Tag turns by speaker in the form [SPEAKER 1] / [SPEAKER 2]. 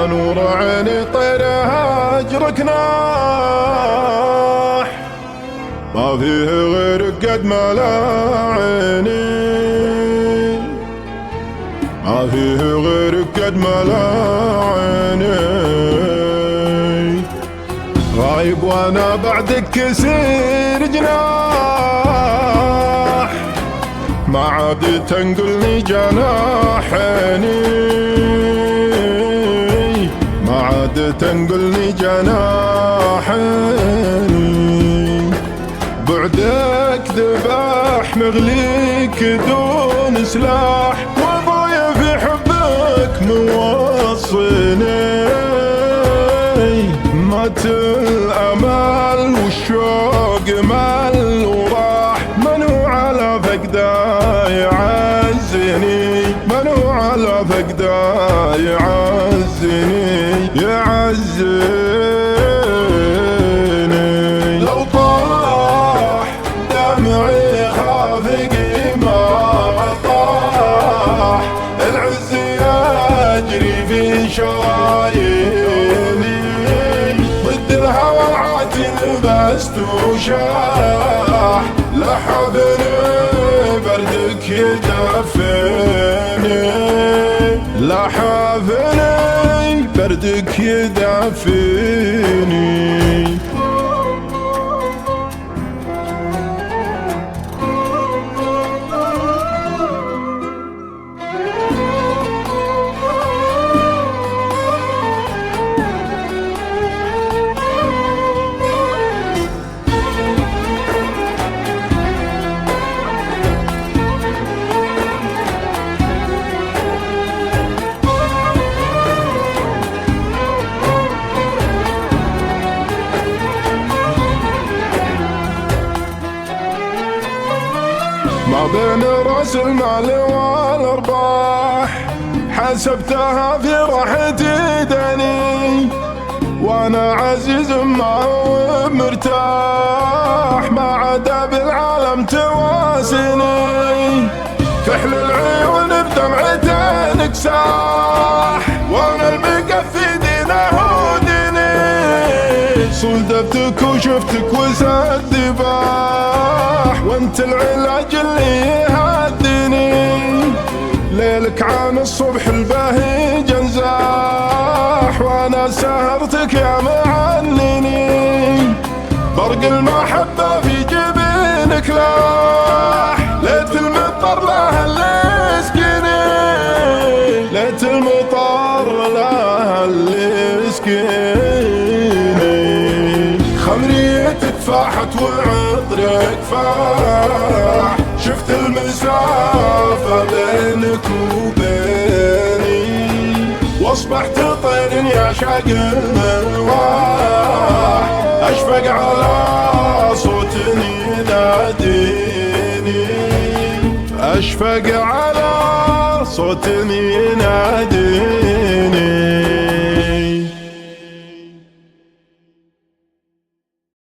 [SPEAKER 1] يا نور عيني طيرها اجرك ناح، ما فيه غيرك قد ما لا عيني، ما فيه غيرك قد ما لا عيني. غايب وانا بعدك كسير جناح، ما عاد تنقلني جناحيني، ما عاد تنقلني جناحيني. بعدك ذبح مغليك دون سلاح، وابويا في حبك موصيني. مات الامل والشوق مل وراح، منو على فقده يعزني، منو على فقده يعزني، يعزني. لو طاح دمعي خافقي ما طاح، العز يجري في شراييني، ضد الهوى عاتل بست وشاح. لحظني بردك يدفني، لحظني بردك يدفني. ما بين راس المال والارباح، حسبتها في راحتي دني، وانا عزيز ما هو مرتاح، ما عدا بالعالم تواسني. كحل العيون بدمعتين كساح، وانا المقفي دينه وديني، صدفتك وشفتك وسد ذباح، وانت العلاج اللي يهديني. ليلك عن الصبح البهيج انزاح، وانا سهرتك يا معنني، برق المحبة في جبينك لاح. ليت المطر لها اللي يسقيني، ليت المطر لها اللي يسقيني. خمريتك فاحت وعطرك فاح، شفت المسافة بينك وبيني، واصبحت طير يعشق المرواح. اشفق على صوت يناديني، اشفق على صوت يناديني.